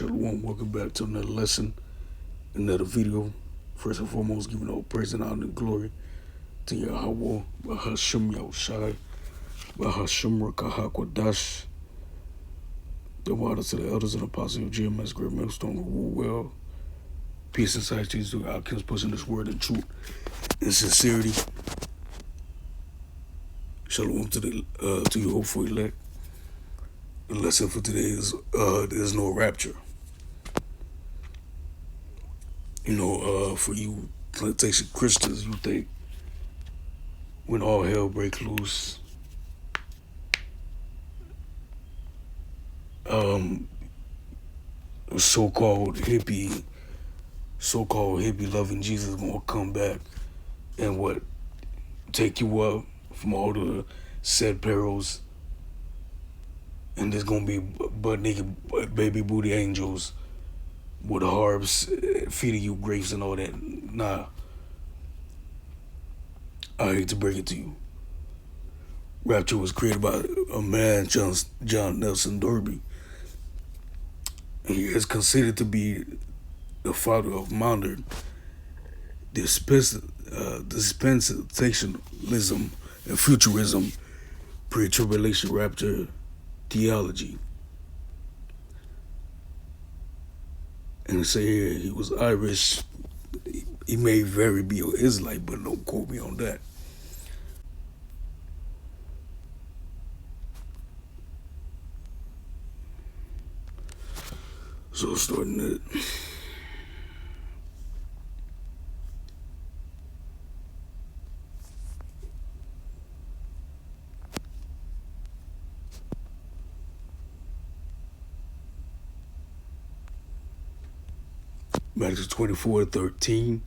Shalom, welcome back to another lesson, another video. First and foremost, giving all praise and honor and glory to Yahweh, Bahashim Yahushai, Bahashim Rakahakwadash. The water to the elders and apostles of GMS, great millstone who rule well. Peace and sanctity to our kings, pushing this word in truth and sincerity. Shalom to you hopeful elect. The lesson for today is there's no rapture. For you plantation Christians, you think when all hell breaks loose, so-called hippie loving Jesus gonna come back and take you up from all the said perils, and there's gonna be butt naked baby booty angels with harps feeding you grapes and all that. Nah, I hate to break it to you. Rapture was created by a man, John Nelson Darby. He is considered to be the father of modern dispensationalism and futurism, pre-tribulation rapture theology. And they say here he was Irish. He may very be an Israelite, but don't quote me on that. So starting it. Matthew 24:13.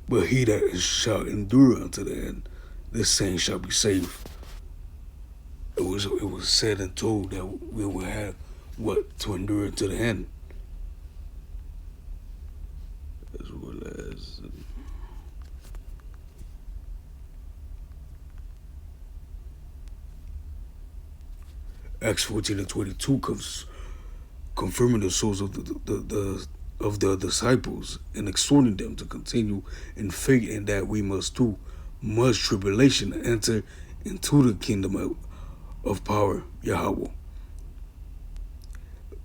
But he that shall endure unto the end, this same shall be saved. It was said and told that we will have to endure to the end. As well as Acts 14:22 confirming the souls of the disciples and exhorting them to continue in faith, and that we must through much tribulation enter into the kingdom of power, Yahweh.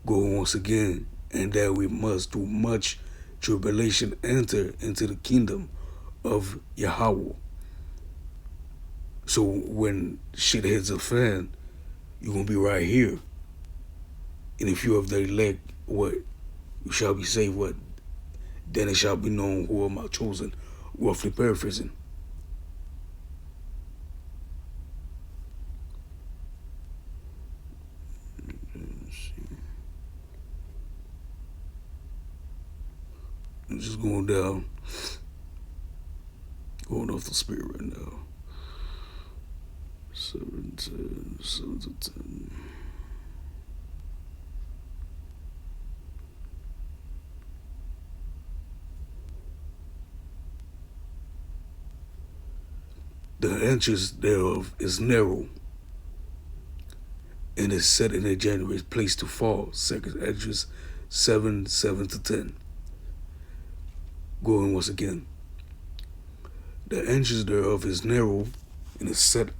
Go once again, and that we must through much tribulation enter into the kingdom of Yahweh. So when shit hits a fan, you're gonna be right here. And if you have the elect, you shall be saved, then it shall be known who are my chosen, roughly paraphrasing. I'm just going down, going off the spirit right now. 7 to 10. The entrance thereof is narrow, and is set in a January place to fall. Second entrance 7 to 10. Going once again. The entrance thereof is narrow, and is set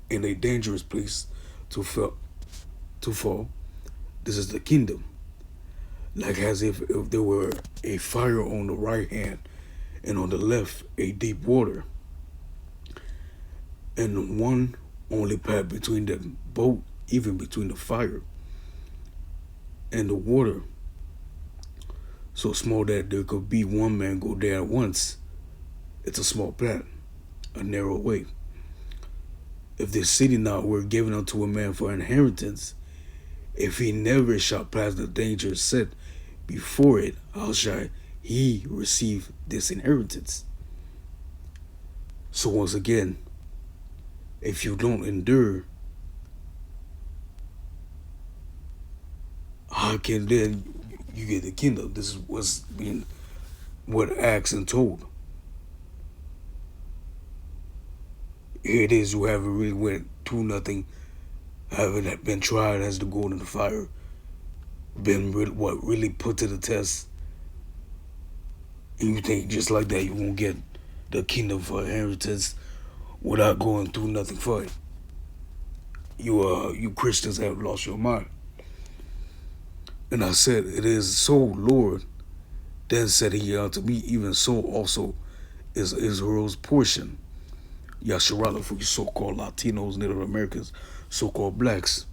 in a dangerous place to fall. This is the kingdom, like as if there were a fire on the right hand, and on the left a deep water, and one only path between them both, even between the fire and the water, so small that there could be one man go there at once. It's a small path, a narrow way. If this city now were given unto a man for inheritance, if he never shall pass the danger set before it, how shall he receive this inheritance? So once again, if you don't endure, how can then you get the kingdom? This is what Acts and told. Here it is, you haven't really went through nothing, haven't been tried as the gold in the fire. been really put to the test, and you think just like that you won't get the kingdom for inheritance without going through nothing for it. You Christians have lost your mind. And I said, it is so, Lord. Then said he unto me, even so also is Israel's portion. Yasharala for you so-called Latinos, Native Americans, so-called blacks.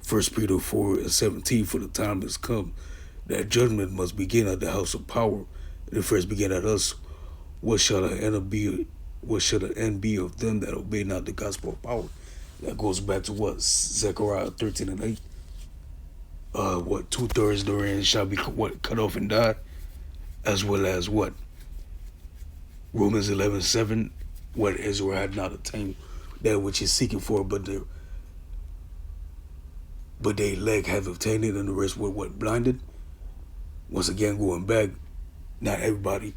First Peter 4:17, for the time has come that judgment must begin at the house of power. It first began at us. What shall the end be? What shall the end be of them that obey not the gospel of power? That goes back to what? Zechariah 13:8. What 2/3 therein shall be cut off and die, as well as what? Romans 11:7. What Israel had not attained that which he's seeking for, but they elect have obtained it, and the rest were what? Blinded. Once again, going back, not everybody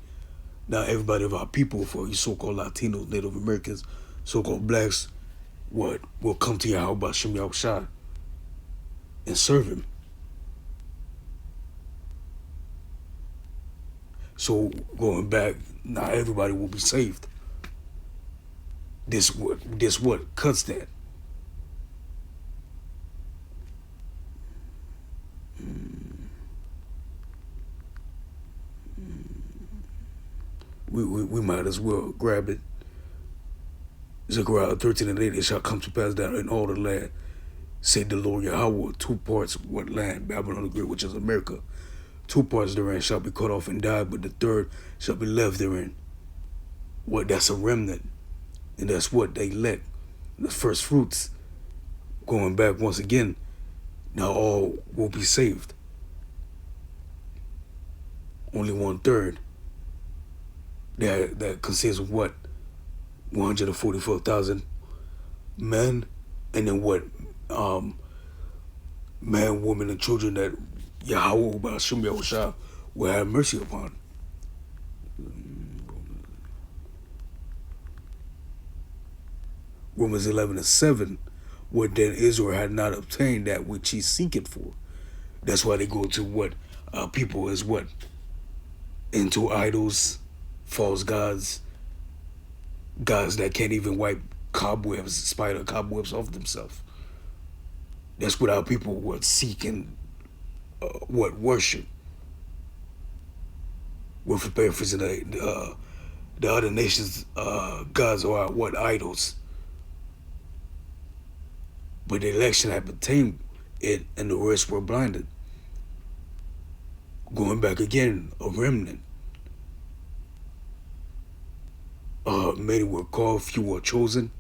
of our people, for you so-called Latinos, Native Americans, so-called blacks, what will come to Yahweh Shem Yahushua and serve him. So going back, not everybody will be saved. This what cuts that. We might as well grab it. Zechariah 13:8, it shall come to pass that in all the land, said the Lord Yahweh, 2 parts, what land? Babylon the Great, which is America. 2 parts therein shall be cut off and die, but the third shall be left therein. What? That's a remnant. And that's what they elect. The first fruits. Going back once again, now all will be saved. Only 1/3. That consists of what? 144,000 men, and then what? Man, women, and children that Yahweh B'Hashem Yahushua will have mercy upon. Romans 11:7, what then Israel had not obtained that which he seeketh for. That's why they go to what? People as what? Into idols, false gods, gods that can't even wipe cobwebs, spider cobwebs off themselves. That's what our people were seeking, what? Worship. We're paraphrasing the other nations' gods are what? Idols. But the election had obtained it, and the rest were blinded. Going back again, a remnant. Many were called, few were chosen.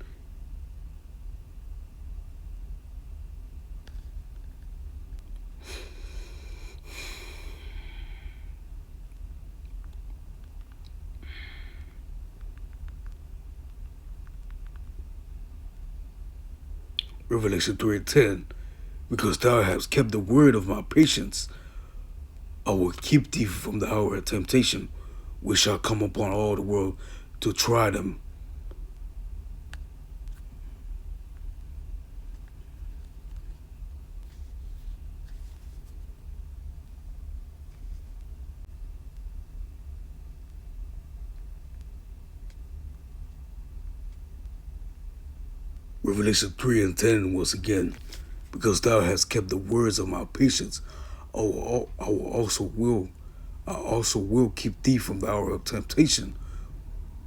Revelation 3:10, because thou hast kept the word of my patience, I will keep thee from the hour of temptation, which shall come upon all the world to try them. Revelation 3:10 once again, because thou hast kept the words of my patience, I also will keep thee from the hour of temptation.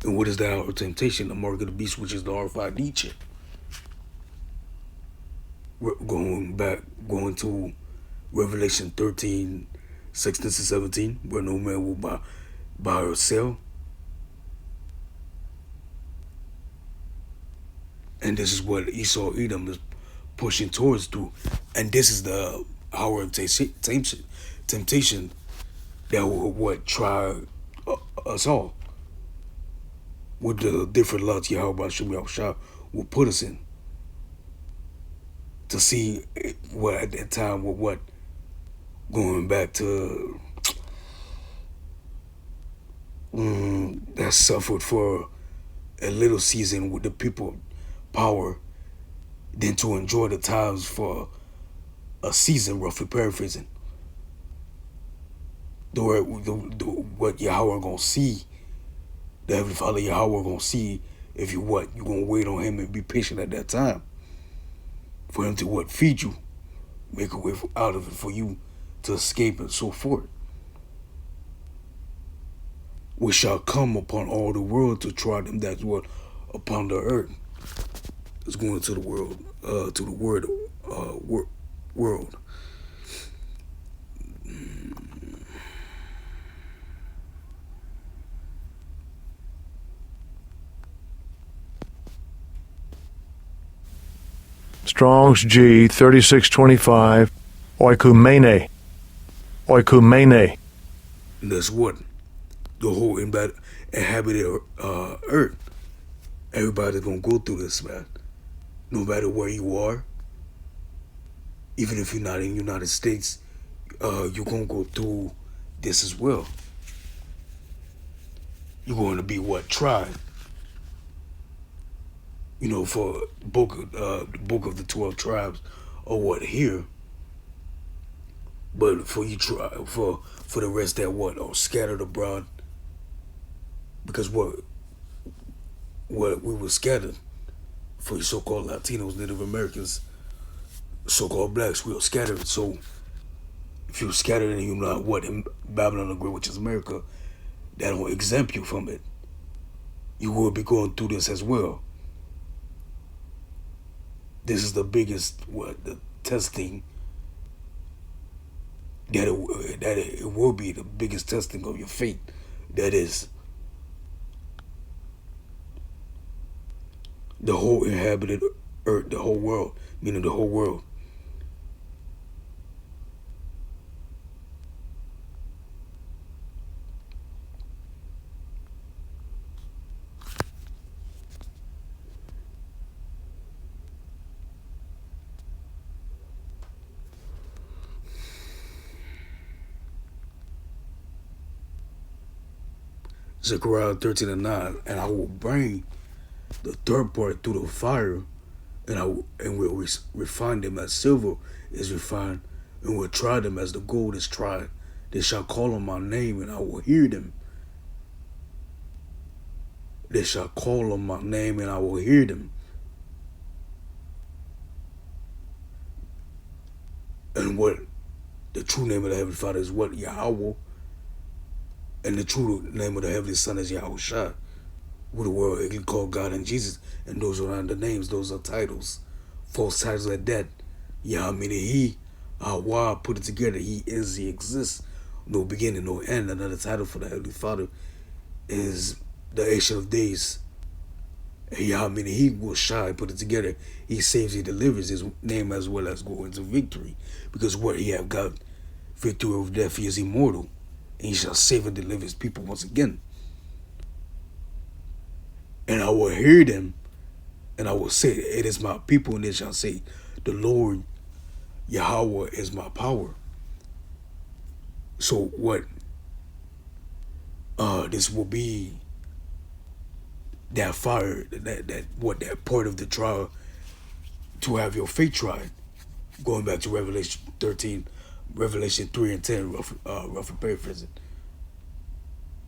And what is the hour of temptation? The mark of the beast, which is the RFID chip. Going to Revelation 13:16-17, where no man will buy or sell. And this is what Esau Edom is pushing towards through. And this is the hour of temptation that will what? Try us all. With the different lots Yahweh Shah will put us in. To see what at that time going back to that suffered for a little season with the people power, than to enjoy the times for a season, roughly paraphrasing. What Yahweh gonna see, the Heavenly Father Yahweh gonna see if you gonna wait on Him and be patient at that time for Him to feed you, make a way out of it for you to escape and so forth. Which shall come upon all the world to try them that dwell upon the earth. It's going to the world, to the world. Strong's G 3625, oikumene. Oikumene. And that's what the whole inhabited earth. Everybody's gonna go through this, man. No matter where you are, even if you're not in the United States, you're gonna go through this as well. You're going to be tried. For the book of the 12 tribes, or here. But for the rest that are scattered abroad, because what we were scattered. For you so-called Latinos, Native Americans, so-called blacks, we are scattered. So if you're scattered and you're not in Babylon the Great, which is America, that don't exempt you from it. You will be going through this as well. This is the biggest the testing that it will be the biggest testing of your faith. That is the whole inhabited earth, the whole world, meaning the whole world. Zechariah 13:9, and I will bring the third part through the fire, and will refine them as silver is refined, and will try them as the gold is tried. They shall call on my name, and I will hear them. They shall call on my name, and I will hear them. And what the true name of the Heavenly Father is Yahweh, and the true name of the Heavenly Son is Yahushua. With the world it can call God and Jesus, and those are not the names, those are titles, false titles like that. Yah meaning He, Wah put it together. He is, He exists, no beginning, no end. Another title for the Heavenly Father is the Ancient of Days. And Yah meaning He will shine, put it together. He saves, He delivers. His name as well as go into victory, because He have got victory over death. He is immortal, and He shall save and deliver His people once again. And I will hear them, and I will say, it is my people, and they shall say, the Lord Yahweh is my power. So this will be that fire, that part of the trial to have your faith tried. Going back to Revelation 13, Revelation 3 and 10, roughly paraphrasing.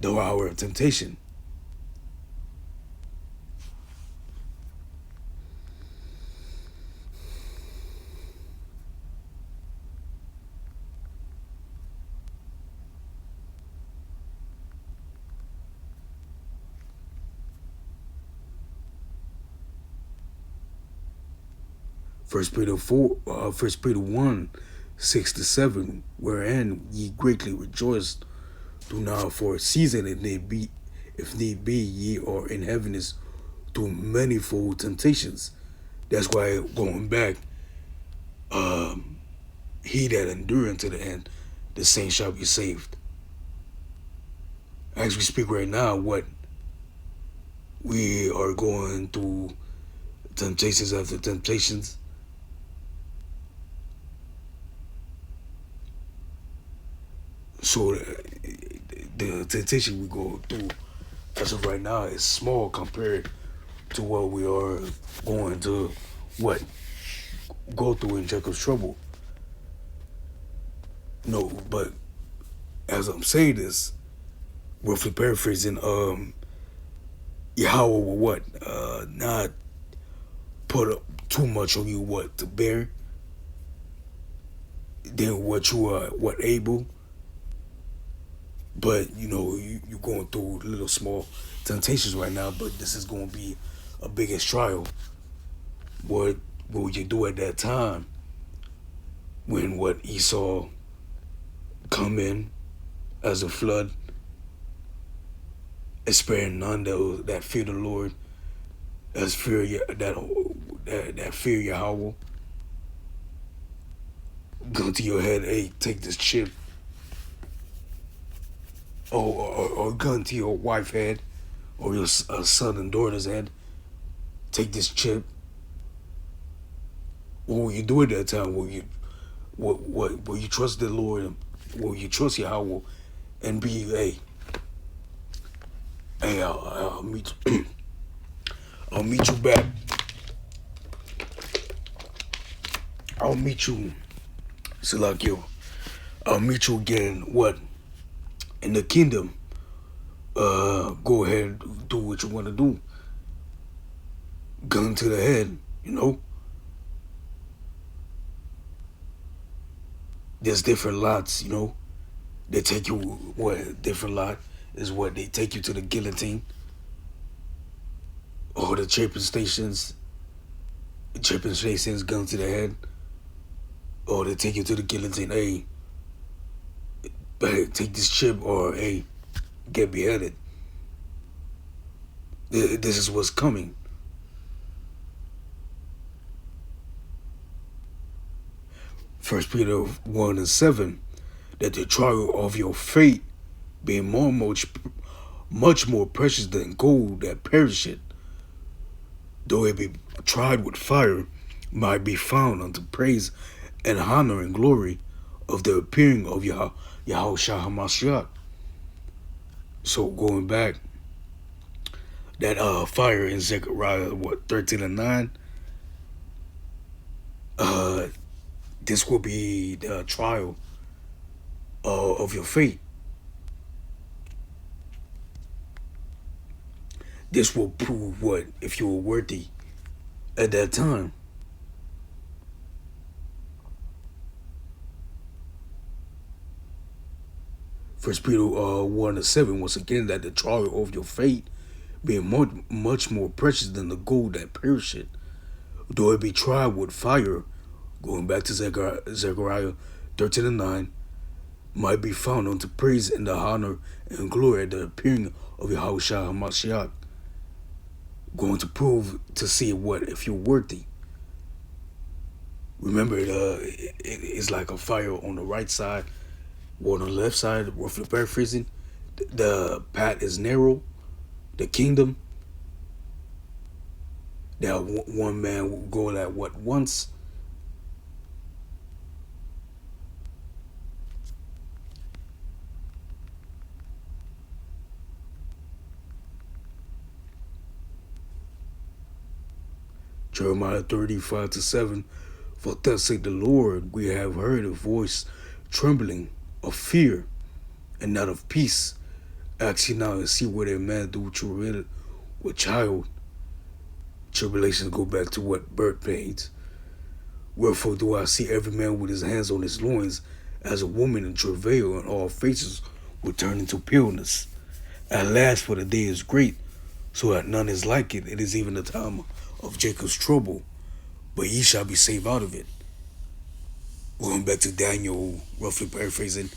The hour of temptation. 1 Peter 1, 6-7, wherein ye greatly rejoiced, do now for a season, if need be, ye are in heaviness through manifold temptations. That's why, going back, he that endure unto the end, the same shall be saved. As we speak right now, we are going through temptations after temptations. So the temptation we go through as of right now is small compared to what we are going to what go through in Jacob's trouble. No, but as I'm saying this, roughly paraphrasing, Yahweh will what? Not put up too much on you what to bear than what you are what able. But you going through little small temptations right now, but this is gonna be a biggest trial. What would you do at that time when what Esau come in as a flood, sparing none that fear the Lord, as fear that fear Yahweh, gun to your head, hey, take this chip, or gun to your wife head, or your son and daughter's head, take this chip. What will you do at that time? Will you trust the Lord? Will you trust Yahweh and be hey, I'll meet I'll meet you back. I'll meet you, Salakio. I'll meet you again. What in the kingdom? Go ahead, do what you want to do. Gun to the head, There's different lots, They take you what different lot is what they take you to the guillotine or the chipping stations. Chipping stations, gun to the head, or they take you to the guillotine. Hey, take this chip, or hey, get beheaded. This is what's coming. First Peter 1:7, that the trial of your faith being much more precious than gold that perisheth, though it be tried with fire, might be found unto praise and honor and glory of the appearing of Yahushua HaMashiach. So going back, that fire in Zechariah 13:9, this will be the trial of your faith. This will prove what if you were worthy at that time. First Peter 1:7, once again, that the trial of your faith being much more precious than the gold that perisheth, though it be tried with fire, going back to Zechariah 13:9, might be found unto praise and the honor and glory at the appearing of Yahushua HaMashiach. Going to prove to see what if you're worthy. Remember, it's like a fire on the right side, or on the left side, roughly paraphrasing. The path is narrow, the kingdom. That one man will go at what once. Jeremiah 35:7, for thus saith the Lord, we have heard a voice trembling of fear and not of peace. Ask ye now and see what a man do travail with child. Tribulations go back to what birth pains. Wherefore do I see every man with his hands on his loins, as a woman in travail, and all faces will turn into paleness. At last, for the day is great, so that none is like it. It is even the time of Jacob's trouble, but ye shall be saved out of it. Going back to Daniel, roughly paraphrasing,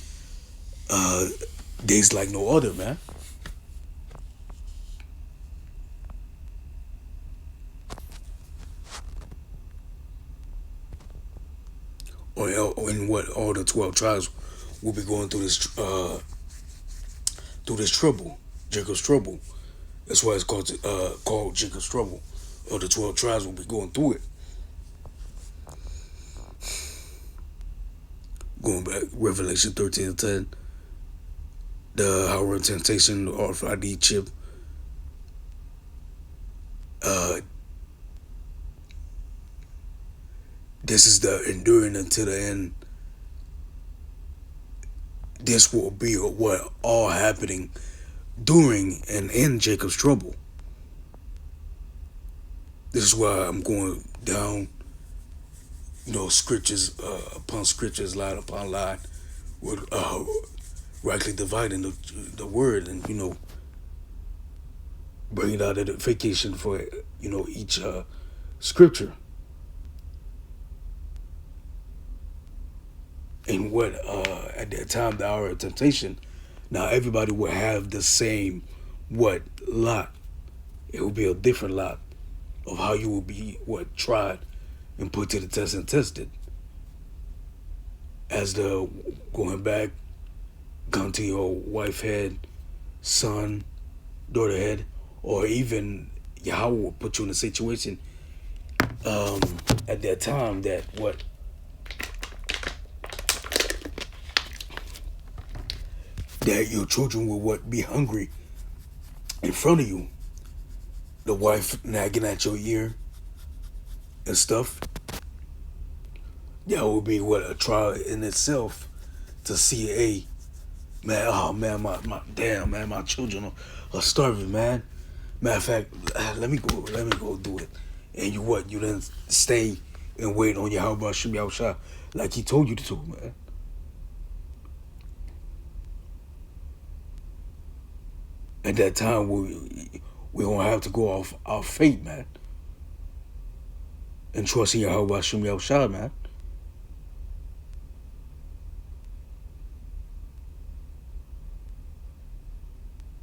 days like no other, man. Or in what all the 12 tribes will be going through this trouble, Jacob's trouble. That's why it's called Jacob's trouble. Or the 12 tribes will be going through it. Going back, Revelation 13:10, the Howard Temptation RFID chip. Uh, this is the enduring until the end. This will be what all happening during and in Jacob's trouble. This is why I'm going down, scriptures upon scriptures, line upon line, with rightly dividing the word, and bringing out edification for each scripture. And what at that time, the hour of temptation, now everybody will have the same what lot. It will be a different lot of how you will be tried and put to the test and tested. As the going back, gun to your wife head, son, daughter head, or even Yahweh will put you in a situation at that time that your children will be hungry in front of you. The wife nagging at your ear and stuff. That will be a trial in itself to see man, oh man, my damn man, my children are starving, man. Matter of fact, let me go do it. And you didn't stay and wait on your how about Shimmy outside like he told you to, man. At that time, we gonna have to go off our fate, man, and trust in how about Shimmy outside, man.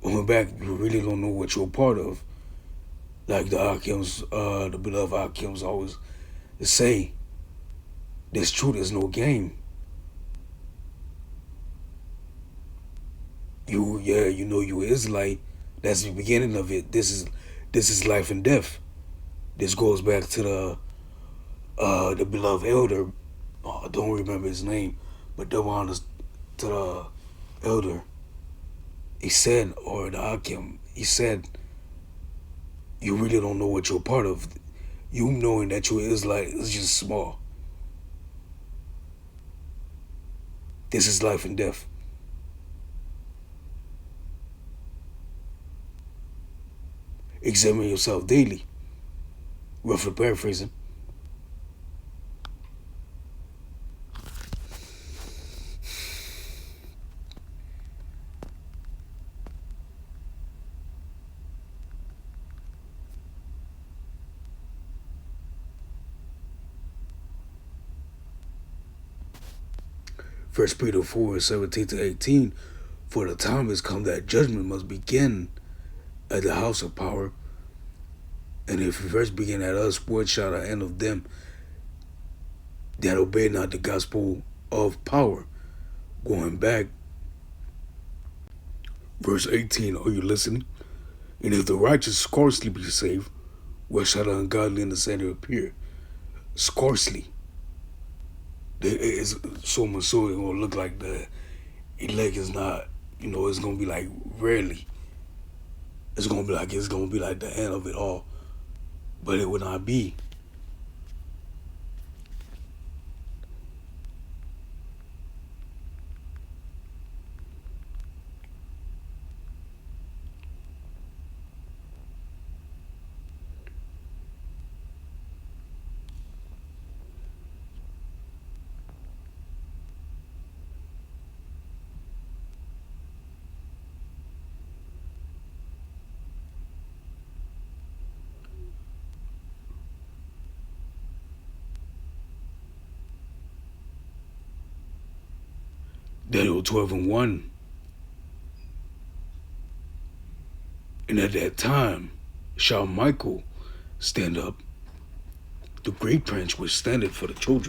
Going back, you really don't know what you're a part of. Like the the beloved Akims always say, this truth is no game. You Israelite. That's the beginning of it. This is life and death. This goes back to the beloved elder. I don't remember his name, but the one to the elder. He said, or the Akim, he said, you really don't know what you're a part of. You knowing that you're Israelite is just small. This is life and death. Examine yourself daily. Roughly paraphrasing. First Peter 4:17-18, for the time has come that judgment must begin at the house of power. And if it first begin at us, what shall the end of them that obey not the gospel of power? Going back, verse 18, are you listening? And if the righteous scarcely be saved, what shall the ungodly and the sinner appear? Scarcely. It's so much so it will look like the elect is not, it's gonna be like rarely. It's gonna be like the end of it all. But it would not be. Daniel 12:1. And at that time shall Michael stand up, the great prince which standeth for the children.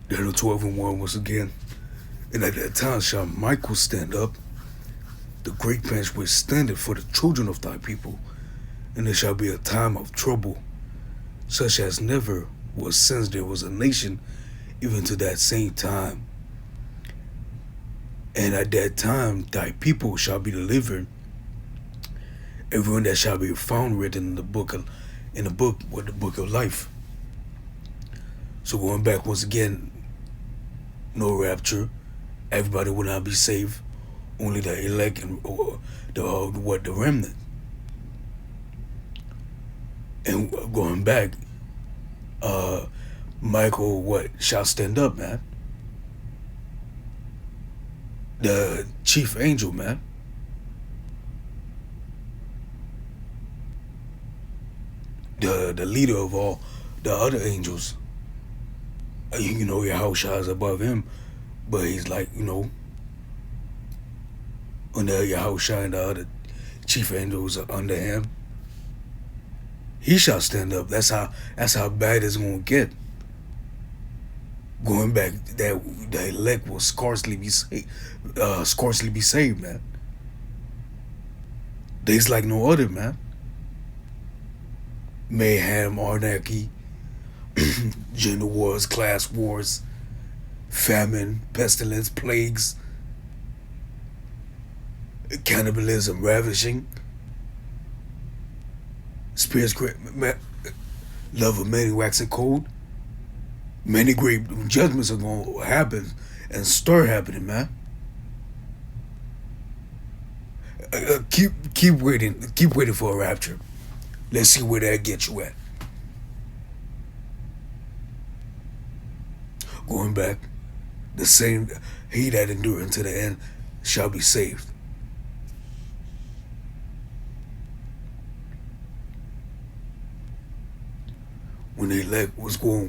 Daniel 12:1 once again. And at that time shall Michael stand up, the great prince which standeth for the children of thy people. And there shall be a time of trouble, such as never was since there was a nation, even to that same time. And at that time, thy people shall be delivered, everyone that shall be found written in the book with the book of life. So going back once again, no rapture. Everybody will not be saved. Only the elect and the remnant. And going back, Michael what shall stand up, man. The chief angel, man. The leader of all the other angels. You know, Yahushua is above him, but he's like, you know, under Yahushua and the other chief angels are under him. He shall stand up. That's how bad it's gonna get. Going back, that the elect will scarcely be saved, man. There's like no other, man. Mayhem, anarchy, gender wars, class wars, famine, pestilence, plagues, cannibalism, ravishing, spirits, love of many waxing cold. Many great judgments are going to happen and start happening, man. Keep waiting for a rapture. Let's see where that gets you at. Going back, the same, he that endure unto the end shall be saved. When the elect was going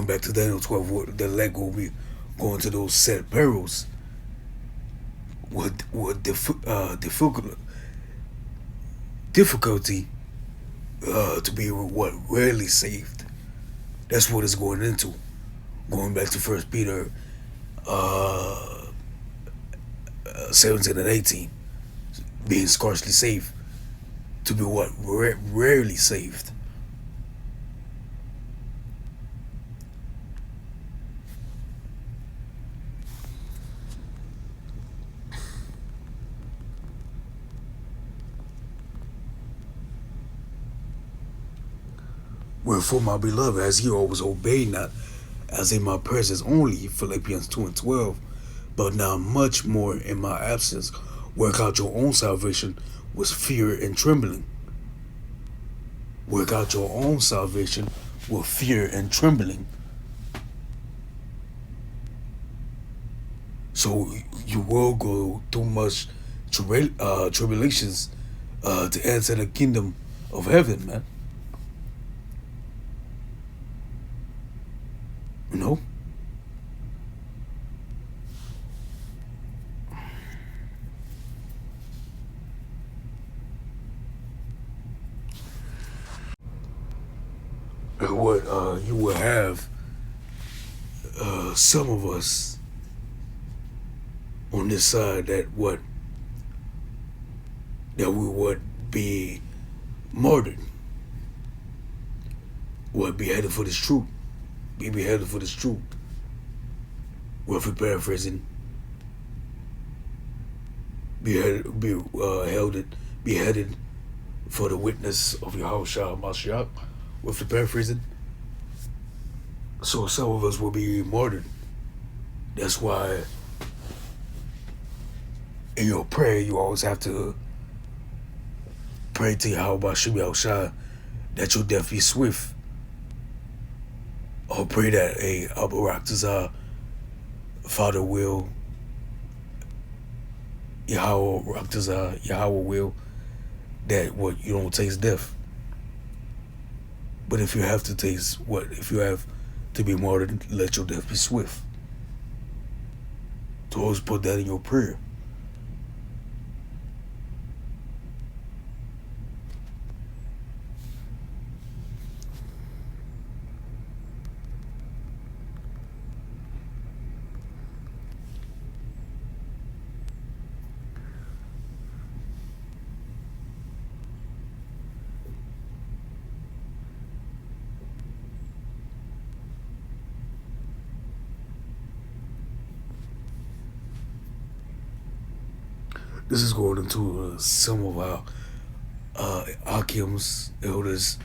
back to Daniel 12, what the elect will be going to those set perils, what difficulty to be rarely saved. That's what it's going into. Going back to 1 Peter 17 and 18, being scarcely saved, to be rarely saved. Wherefore, my beloved, as ye always obey, not as in my presence only, Philippians 2 and 12, but now much more in my absence, work out your own salvation with fear and trembling. Work out your own salvation with fear and trembling. So you will go through much tribulations to enter the kingdom of heaven, man. You know? And what you will have some of us on this side that we would be martyred, would be headed for this truth. Be beheaded for this truth. Well, if we're paraphrasing, beheaded for the witness of Yahushua Mashiach. With the paraphrasing, so some of us will be martyred. That's why in your prayer you always have to pray to Yahushua that your death be swift. Or pray that RAPTURE Father will, Yahweh will, that you don't taste death. But if you have to if you have to be martyred, let your death be swift. So always put that in your prayer. This is going into some of our Akim's elders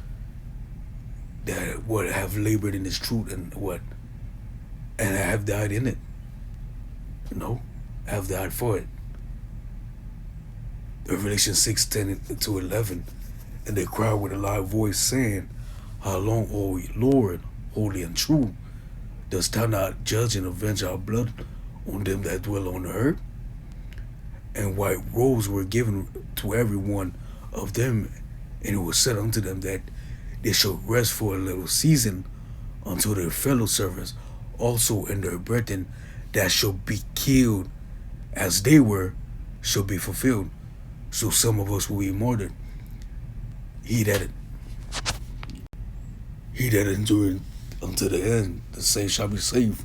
that what have labored in this truth and have died in it. Have died for it. Revelation 6:10-11, and they cried with a loud voice, saying, "How long, O Lord, holy and true, dost thou not judge and avenge our blood on them that dwell on the earth?" And white robes were given to every one of them, and it was said unto them that they should rest for a little season until their fellow servants also and their brethren that shall be killed as they were shall be fulfilled. So some of us will be martyred. He that endured unto the end, the same shall be saved.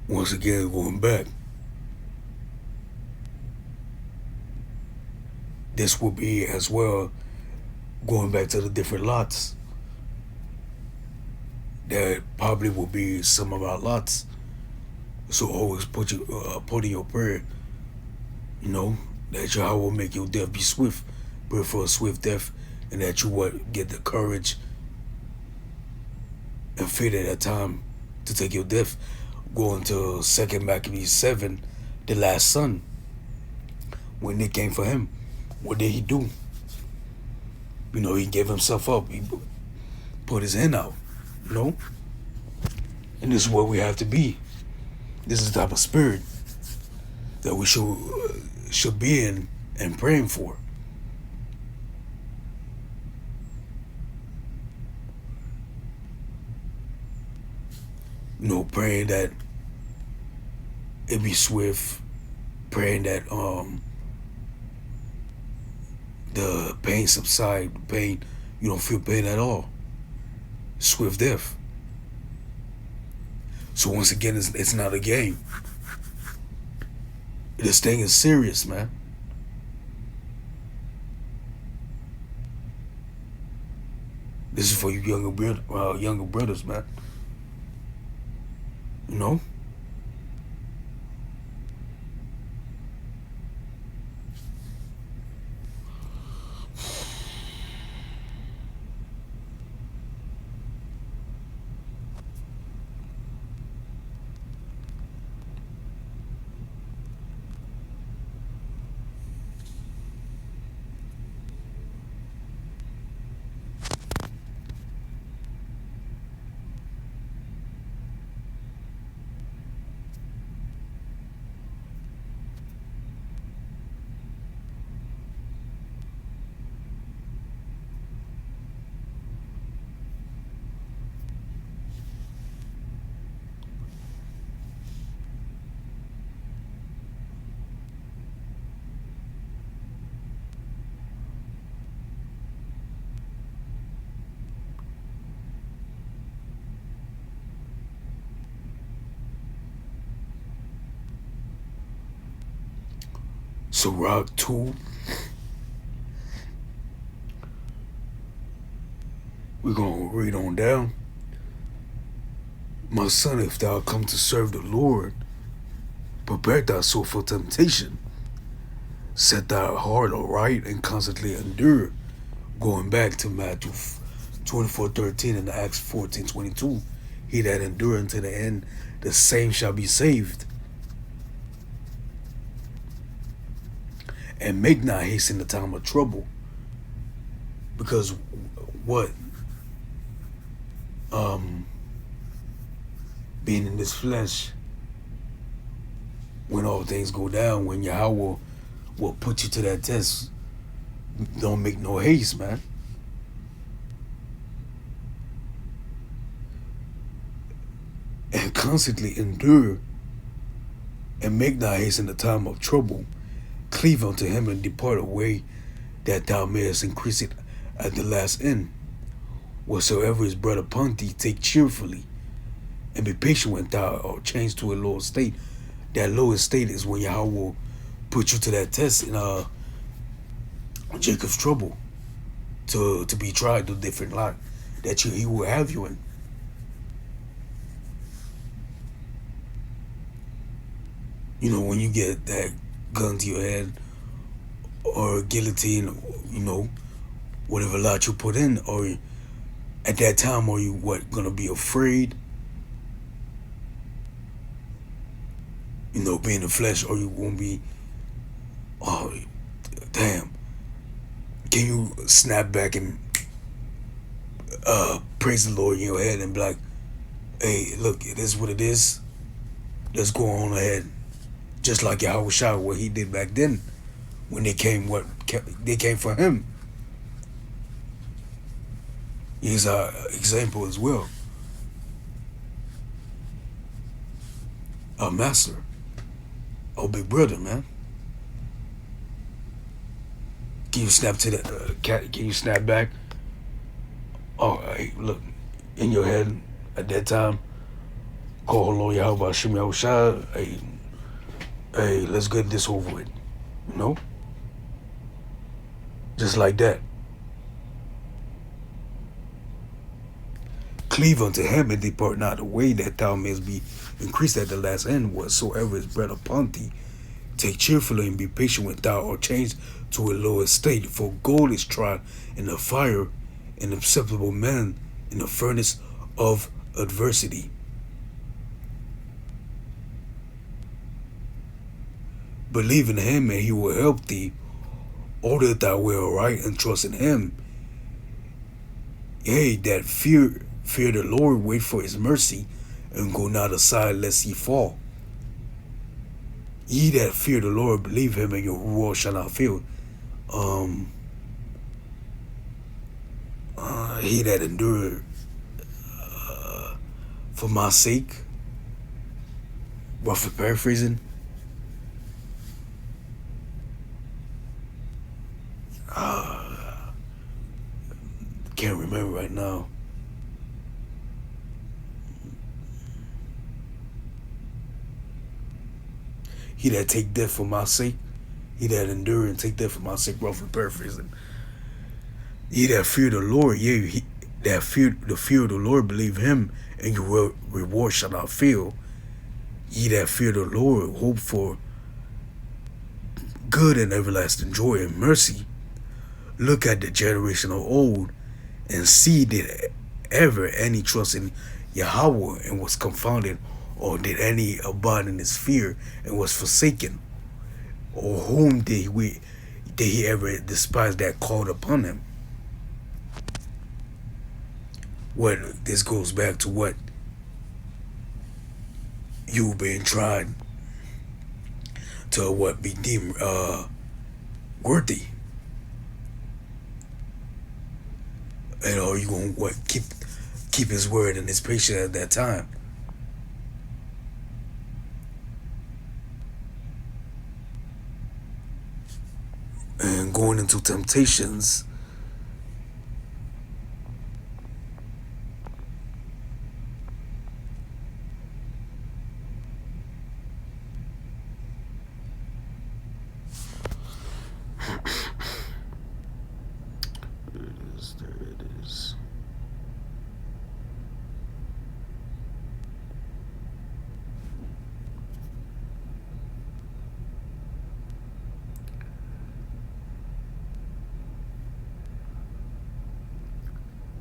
Once again, going back. This will be as well going back to the different lots. That probably will be some of our lots. So always put in your prayer, that Yahweh will make your death be swift, pray for a swift death, and that you would get the courage and faith at that time to take your death. Going to 2 Maccabees 7, the last son, when they came for him, what did he do? He gave himself up. He put his hand out, And this is what we have to be. This is the type of spirit that we should be in and praying for. Praying that it be swift, praying that the pain subside, you don't feel pain at all. Swift death. So once again, it's not a game. This thing is serious, man. This is for you younger brothers, man. So Rock 2, we're going to read on down. My son, if thou come to serve the Lord, prepare thy soul for temptation. Set thy heart aright and constantly endure. Going back to Matthew 24:13 and Acts 14:22. He that endure unto the end, the same shall be saved. And make not haste in the time of trouble. Because what? Being in this flesh, when all things go down, when Yahweh will put you to that test, don't make no haste, man. And constantly endure and make not haste in the time of trouble. Cleave unto him and depart away, that thou mayest increase it at the last end. Whatsoever is brought upon thee, take cheerfully, and be patient when thou art changed to a lower state. That lower state is when Yahweh will put you to that test in Jacob's trouble, to be tried to different life that he will have you in. When you get that gun to your head, or guillotine, whatever lot you put in, or at that time, are you gonna be afraid? Being in the flesh, or you gonna be, oh, damn. Can you snap back and praise the Lord in your head and be like, hey, look, it is what it is. Let's go on ahead. Just like Yahweh Shah, what he did back then when they came for him. He's our example as well. Our master, our big brother, man. Can you snap to that cat? Can you snap back? Oh, hey, look, in your head at that time, call Lord Yahweh Shem Yahushua. Hey, let's get this over with. You know? Just like that. Cleave unto him and depart not away, that thou mayest be increased at the last end. Whatsoever is bred upon thee, take cheerfully and be patient when thou art changed to a lower state. For gold is tried in the fire, and acceptable man in the furnace of adversity. Believe in him and he will help thee. Order thy way aright and trust in him. Yea, that fear the Lord, wait for his mercy, and go not aside lest ye fall. Ye that fear the Lord, believe him, and your reward shall not fail. He that endured for my sake, roughly paraphrasing. Can't remember right now. He that take death for my sake, he that endure and take death for my sake, roughly paraphrasing. Ye that fear the Lord, yea, that fear of the Lord, believe him, and your reward shall not fail. Ye that fear the Lord, hope for good and everlasting joy and mercy. Look at the generation of old, and see did ever any trust in Yahweh and was confounded, or did any abide in his fear and was forsaken? Or whom did he ever despise that called upon him? What this goes back to what you being tried to what be deemed worthy. And are you gonna keep his word and his patience at that time? And going into temptations, there it is.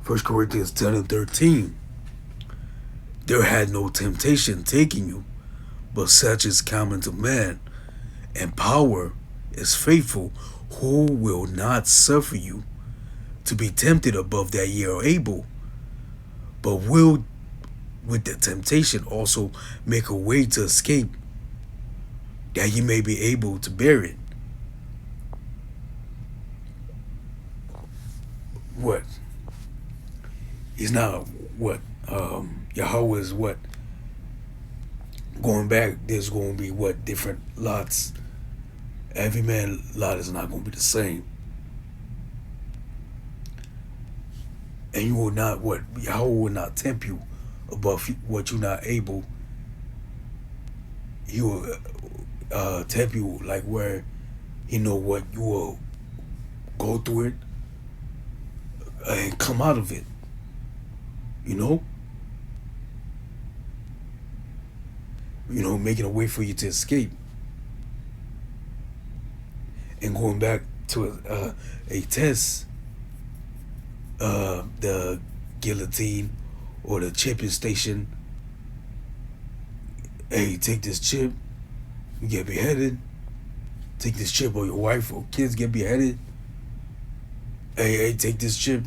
First Corinthians 10 and 13. There had no temptation taking you, but such is common to man, and power is faithful, who will not suffer you to be tempted above that ye are able, but will with the temptation also make a way to escape, that ye may be able to bear it. What? He's not what? Yahweh is what? Going back, there's going to be what? Different lots. Every man lot is not going to be the same. And you will not, what? Yahweh will not tempt you above what you're not able. He will tempt you like where you know what you will go through it and come out of it. You know? Making a way for you to escape. And going back to a test, the guillotine or the chipping station. Hey, take this chip, you get beheaded. Take this chip, or your wife or kids get beheaded. Hey, take this chip,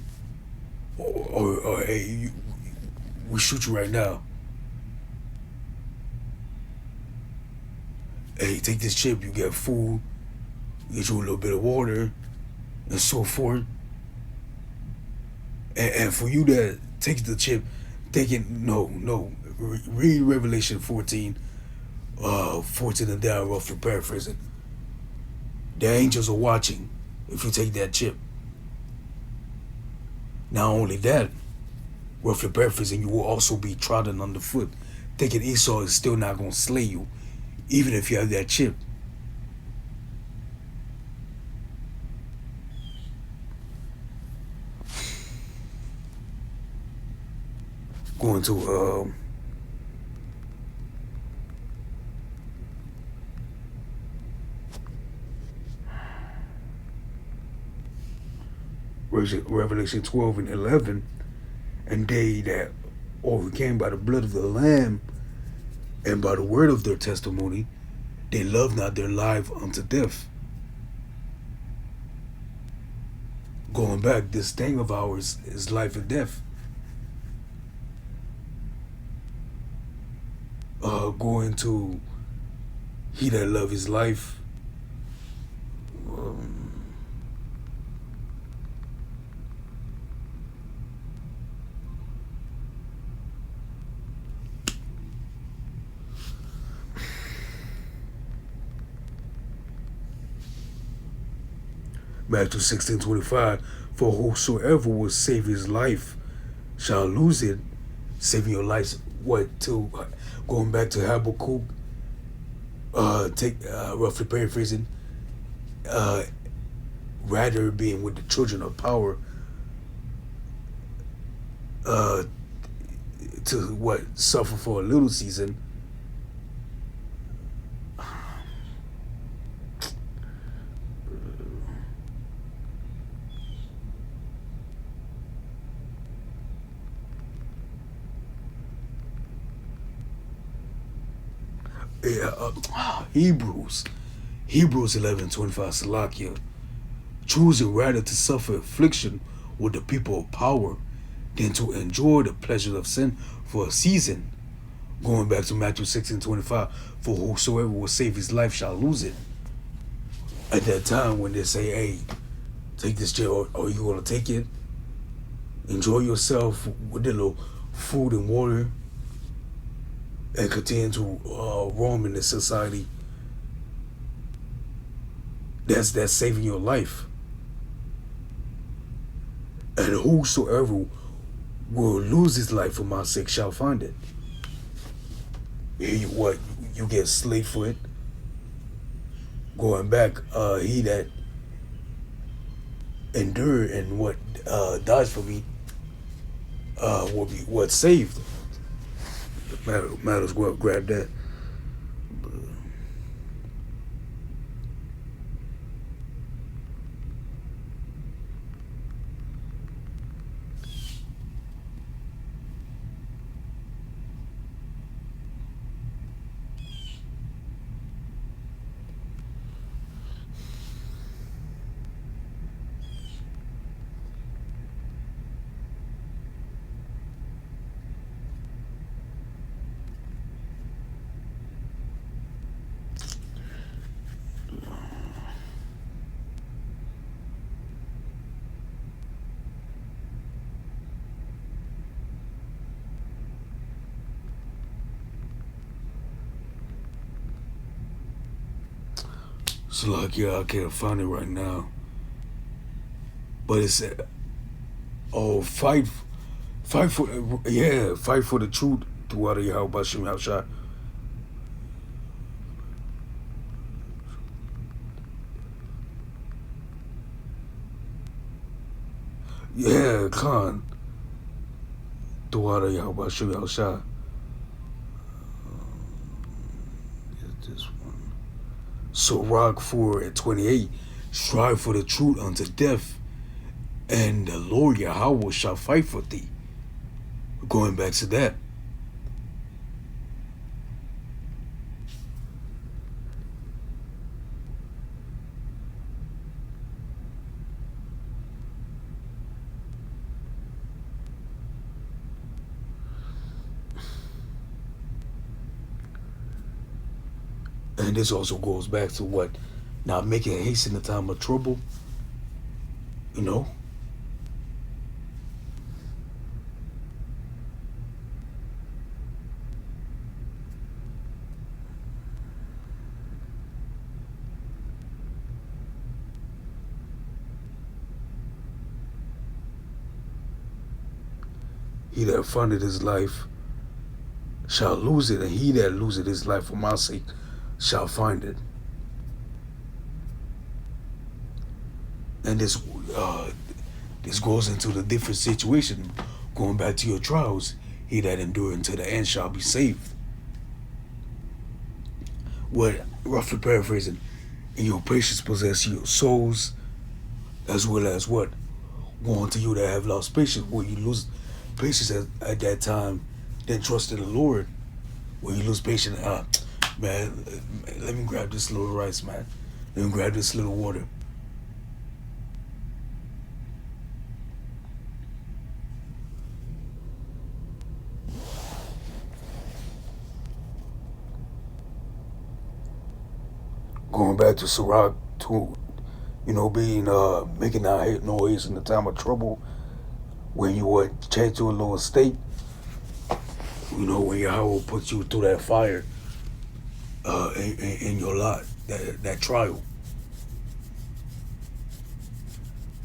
or hey, we shoot you right now. Hey, take this chip, you get food, you get you a little bit of water, and so forth. And for you to take the chip, no, read Revelation 14, 14 and down, roughly paraphrasing. The angels are watching if you take that chip. Not only that, roughly paraphrasing, you will also be trodden underfoot. Thinking Esau is still not going to slay you, even if you have that chip. Going to Revelation 12 and 11, and they that overcame by the blood of the Lamb and by the word of their testimony, they love not their life unto death. Going back, this thing of ours is life and death. Going to he that love his life. Matthew 16:25, for whosoever will save his life shall lose it. Saving your life, going back to Habakkuk, roughly paraphrasing, rather being with the children of power, to suffer for a little season. Hebrews 11:25, Salakia, choosing rather to suffer affliction with the people of power than to enjoy the pleasures of sin for a season. Going back to Matthew 16:25, for whosoever will save his life shall lose it. At that time when they say, hey, take this jail, are you going to take it? Enjoy yourself with a little food and water, and continue to roam in this society. That's saving your life. And whosoever will lose his life for my sake shall find it. You get slave for it. Going back, he that endured and what dies for me will be what saved. Might as well grab that. So like, yeah, I can't find it right now. But it's fight for the truth throughout Yahweh Bashem Hashai. Yeah, Khan. Throughout Yahweh Bashem Hashai. This one. So Rock 4 at 28. Strive for the truth unto death, and the Lord Yahweh shall fight for thee. Going back to that. And this also goes back to what? Not making haste in the time of trouble. You know? He that findeth his life shall lose it, and he that loseth his life for my sake shall find it. And this goes into the different situation. Going back to your trials, he that endure unto the end shall be saved. What, roughly paraphrasing, in your patience possess your souls, as well as what? Woe unto you that have lost patience, where you lose patience at that time, then trust in the Lord. Where you lose patience, man, let me grab this little rice, man. Let me grab this little water. Going back to Sirach 2, being making out noise in the time of trouble, when you would change to a lower state, when Yahweh puts you through that fire in your lot, that trial.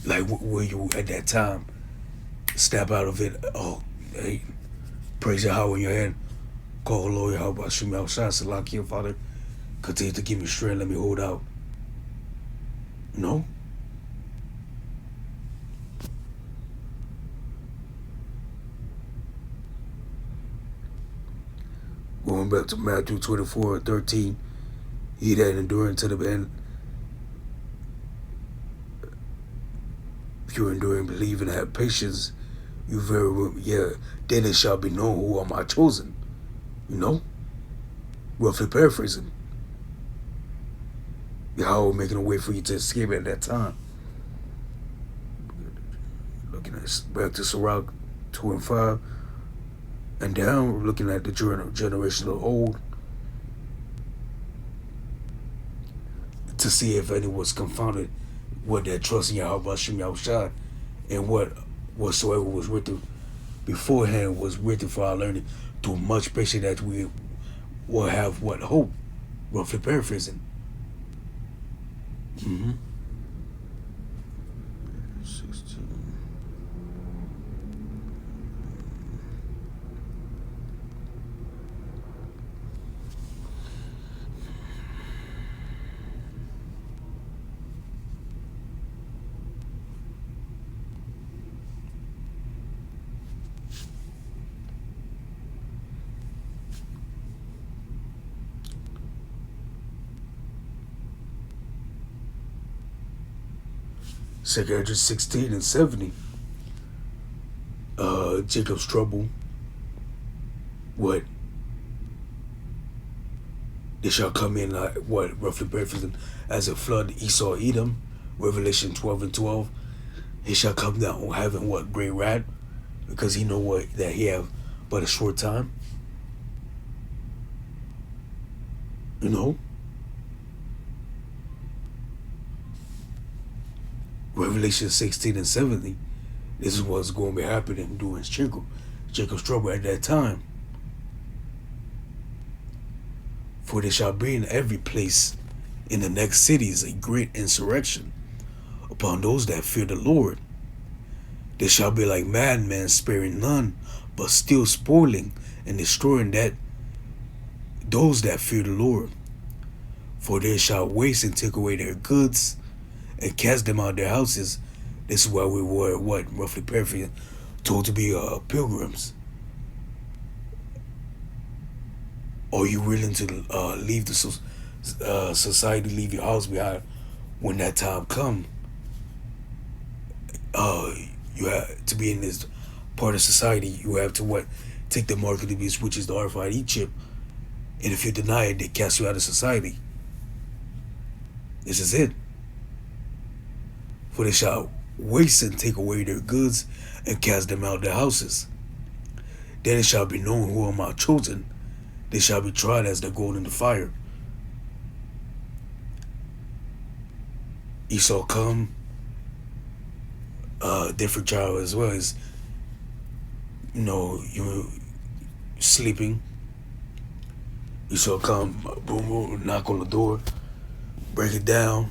Like where you at that time step out of it, hey, praise Yahweh in your hand, call Lord Yahweh Hashem Yahushua Salaki, Father, continue to give me strength, let me hold out. Going back to Matthew 24:13, he that endure to the end, if you endure and believe and have patience, you very well, then it shall be known who are my chosen. Roughly paraphrasing. Yahweh making a way for you to escape at that time. Looking at back to Sirach 2 and 5. And down, we're looking at the generation of old to see if any was confounded with their trust in Yahweh Hashem Yahushua, and whatsoever was written beforehand was written for our learning, through much patience that we will have what hope, roughly paraphrasing. 16. Second Ezra 16 and 70. Jacob's trouble. What? They shall come in like what? Roughly paraphrasing, as a flood, Esau, Edom. Revelation 12 and 12. He shall come down having what? Great wrath, because he know what that he have but a short time. Revelation 16 and 70. This is what's going to be happening during Jacob's trouble at that time. For there shall be in every place in the next cities a great insurrection upon those that fear the Lord. They shall be like madmen, sparing none, but still spoiling and destroying those that fear the Lord. For they shall waste and take away their goods and cast them out of their houses. This is why we were, roughly paraphrasing, told to be pilgrims. Are you willing to leave the society, leave your house behind when that time come, uh, you have to be in this part of society. You have to what? Take the mark of the beast, which is the RFID chip, and if you deny it, they cast you out of society. This is it. For they shall waste and take away their goods and cast them out their houses. Then it shall be known who are my chosen. They shall be tried as the gold in the fire. Esau come, different child as well as, you sleeping. Esau come, boom, boom, knock on the door, break it down,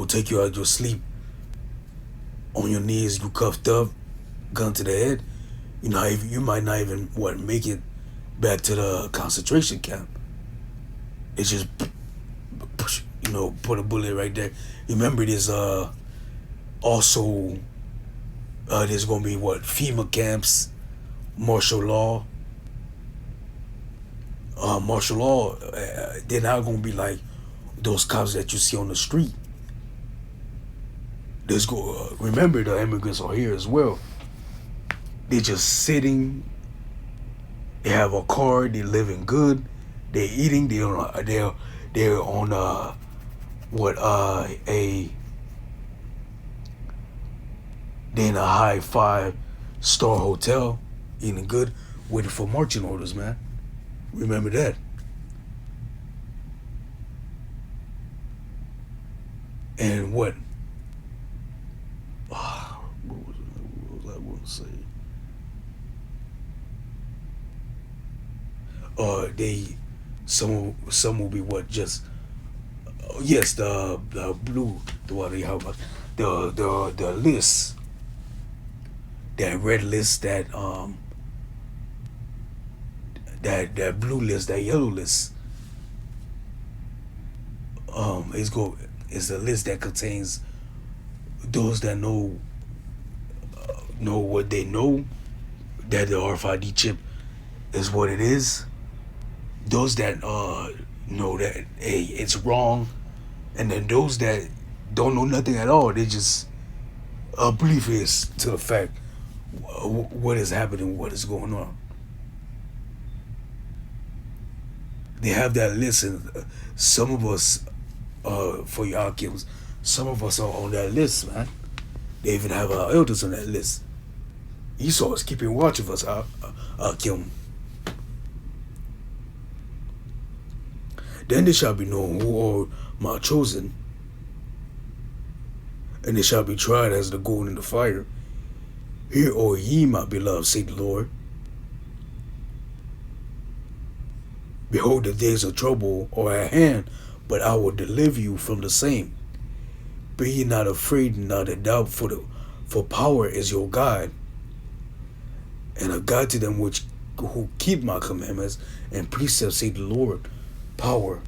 take you out of your sleep. On your knees, you cuffed up, gun to the head. You might not even make it back to the concentration camp. It's just push, put a bullet right there. Remember, there's also there's gonna be FEMA camps, martial law. Martial law, they're not gonna be like those cops that you see on the street. Remember, the immigrants are here as well. They're just sitting. They have a car. They're living good. They're eating. They're on they're in a high 5-star hotel, eating good, waiting for marching orders, man. Remember that. And what? What was I going to say? Some will be yes, the blue, the list, that red list, that blue list, that yellow list, is the list that contains those that know what they know, that the RFID chip is what it is. Those that know that it's wrong, and then those that don't know nothing at all, they just oblivious to the fact what is happening, what is going on. They have that list, and some of us, for your Akims, some of us are on that list, man. They even have our elders on that list. Esau is keeping watch of us, Akim. Then they shall be known who are my chosen, and they shall be tried as the gold in the fire. Hear, O ye, my beloved, say the Lord. Behold, the days of trouble are at hand, but I will deliver you from the same. Be ye not afraid, not a doubt, for power is your guide, and a guide to them who keep my commandments and precepts, say the Lord. Power.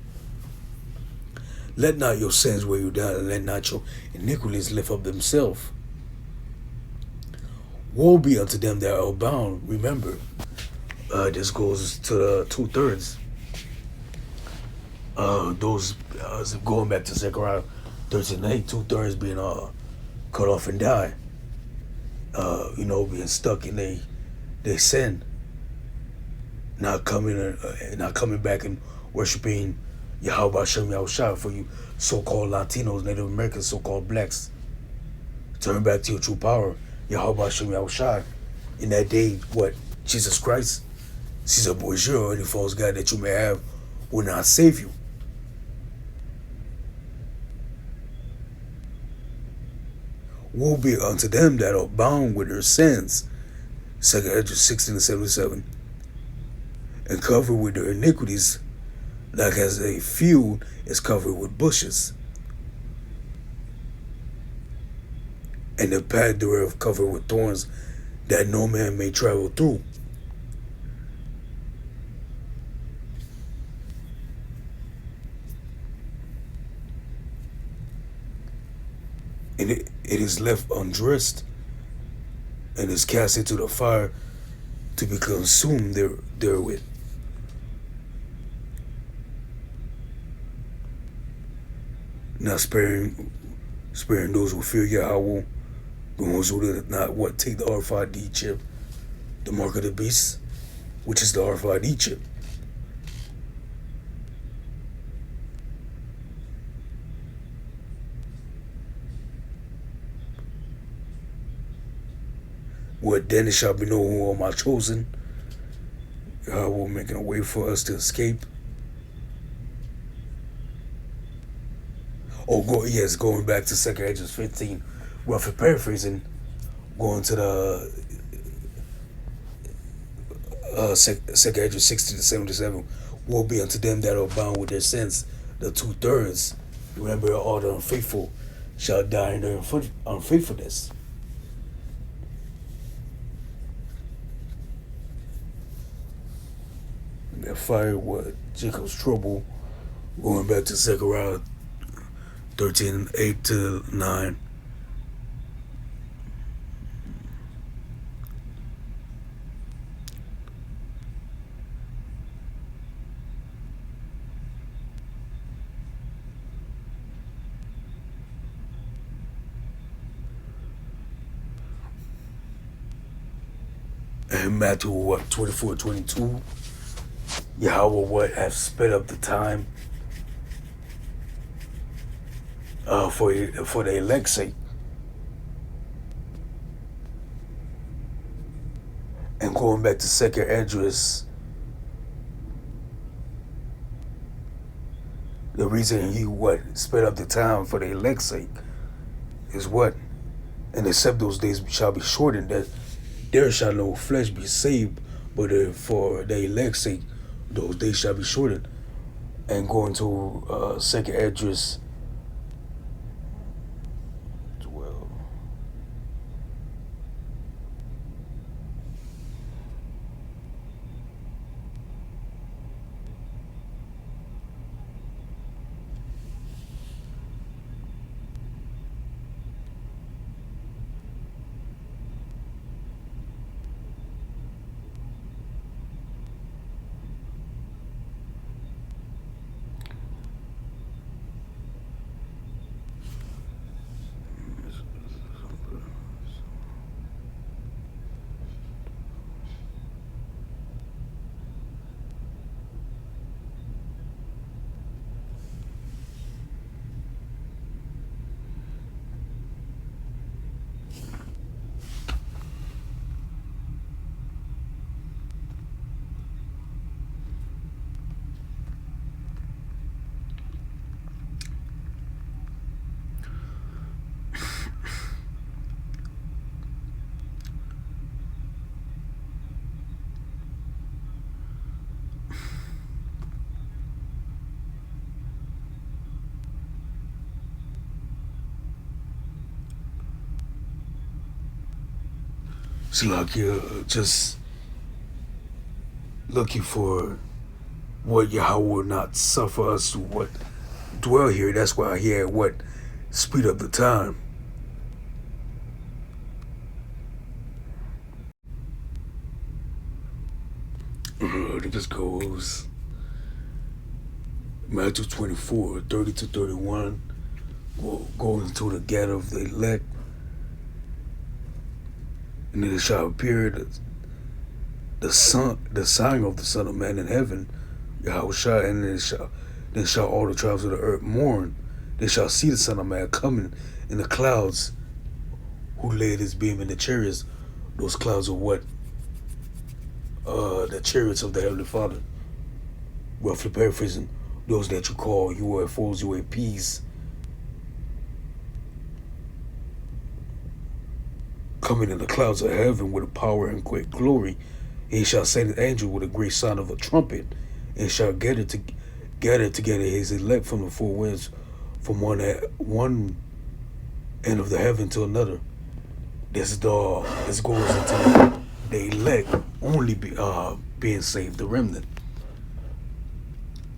Let not your sins weigh you down, and let not your iniquities lift up themselves. Woe be unto them that are bound. Remember, this goes to the 2/3. Those going back to Zechariah 13:8, 2/3 being cut off and die. Being stuck in their sin, not coming back and worshiping Yahweh Hashem Yahushua. For you so-called Latinos, Native Americans, so-called blacks, turn back to your true power, Yahweh Hashem Yahushua. In that day, Jesus Christ, Caesar Borgia, or any false god that you may have, will not save you. Woe be unto them that are bound with their sins, 2 Ezra 16:77, and covered with their iniquities, like as a field is covered with bushes, and the path thereof covered with thorns, that no man may travel through. And it is left undressed, and is cast into the fire to be consumed therewith. not sparing those who fear Yahweh, the ones who did not what take the RFID chip, the mark of the beast, which is the RFID chip. What then it shall be known who are my chosen. Yahweh making a way for us to escape. Going back to 2 Edges 15, roughly paraphrasing, going to the 2 Edges 60 to 77, will be unto them that are bound with their sins, the 2/3. Remember, all the unfaithful shall die in their unfaithfulness. And that fire, what Jacob's trouble, going back to Zechariah 13, 8 to 9. And Matthew 24, 22. Yahweh have sped up the time for the elect's sake. And going back to 2 Esdras, the reason he sped up the time for the elect's sake is what? And except those days shall be shortened, that there shall no flesh be saved, but for the elect's sake, those days shall be shortened. And going to 2 Esdras 12. It's like you're just looking for what Yahweh will not suffer us to what dwell here. That's why he had what speed up the time. This goes Matthew 24, 30 to 31, going to the gate of the elect. And then it shall appear the sign of the Son of Man in heaven, Yahweh, and then shall all the tribes of the earth mourn. They shall see the Son of Man coming in the clouds, who laid his beam in the chariots. Those clouds are what? The chariots of the Heavenly Father. Roughly paraphrasing, those that you call UFOs, UAPs, coming in the clouds of heaven with a power and great glory. He shall send an angel with a great sound of a trumpet, and shall gather together his elect from the four winds, from one end of the heaven to another. This goes into the elect only being saved, the remnant.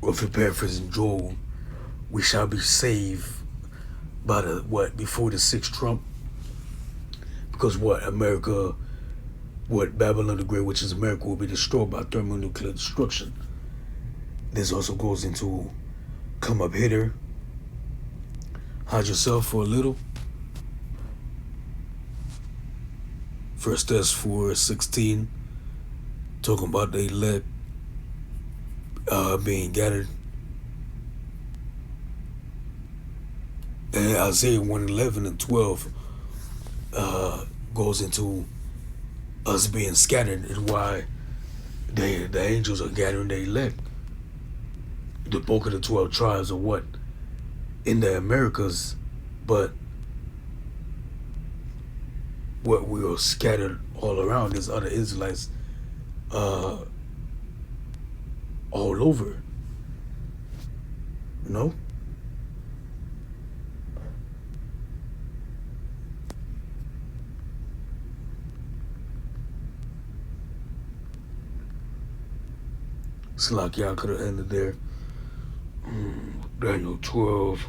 Or if you're paraphrasing Joel, we shall be saved by before the sixth trump. Because America, Babylon the Great, which is America, will be destroyed by thermonuclear destruction. This also goes into come up hither. hide yourself for a little. First Test 4:16, talking about the elect being gathered. And Isaiah 1:11 and 12 goes into us being scattered and why the angels are gathering the elect. The bulk of the 12 tribes are what? In the Americas, but what we are scattered all around is other Israelites all over. You know? It's like y'all could have ended there. Daniel 12.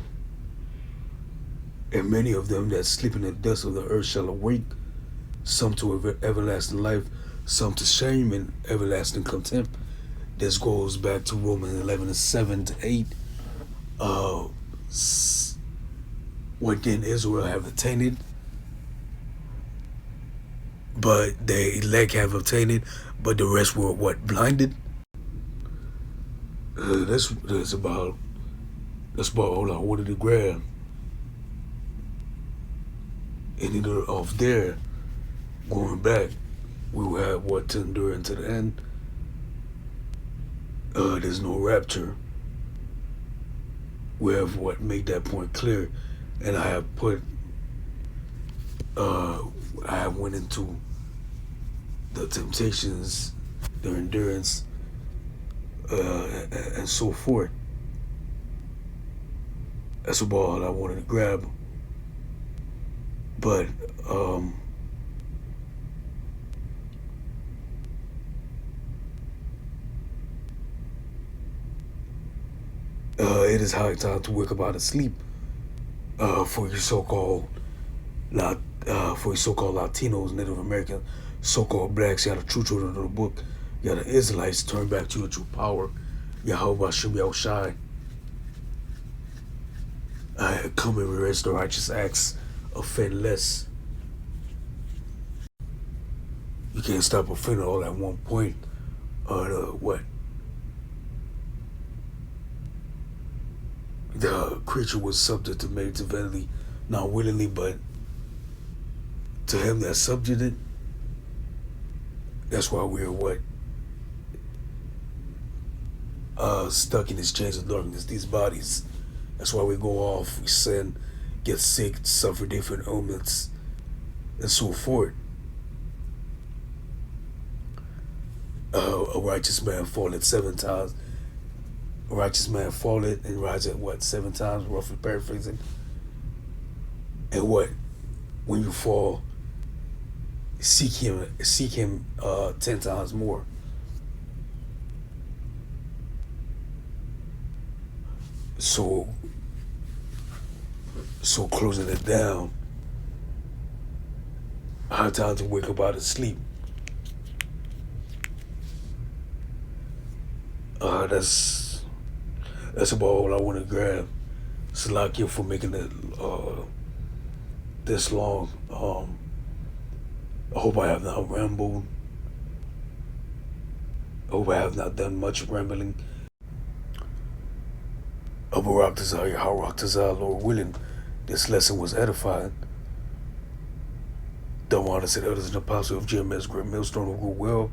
And many of them that sleep in the dust of the earth shall awake, some to everlasting life, some to shame and everlasting contempt. This goes back to Romans 11 and 7 to 8. What then Israel have attained, but the elect have obtained it, but the rest were what? Blinded? That's about all I wanted to grab. And either off there, going back, we will have what to endure unto the end. There's no rapture. We have what made that point clear, and I have put. I have went into the temptations, the endurance, and so forth. That's about all I wanted to grab. But it is high time to wake up out of sleep for your so-called Latinos, Native Americans, so-called blacks. You got the true children of the book. You got the Israelites. Turn back to your true power. Yahweh Shem Yahushai. Come and erase the righteous acts. Offend less. You can't stop offending all at one point. What? The creature was subject to made to vanity, not willingly, but to him that subject it. That's why we're what? Stuck in this chains of darkness, these bodies. That's why we go off, we sin, get sick, suffer different ailments, and so forth. A righteous man falleth 7 times. A righteous man falleth and rises at what? 7 times, roughly paraphrasing. And what? When you fall, seek him 10 times more. So closing it down, high time to wake up out of sleep. That's about all I want to grab. Salakia for making it this long. I hope I have not rambled. I hope I have not done much rambling. Lord willing, this lesson was edifying. Don't want to say others an apostle of GMS, great millstone of goodwill.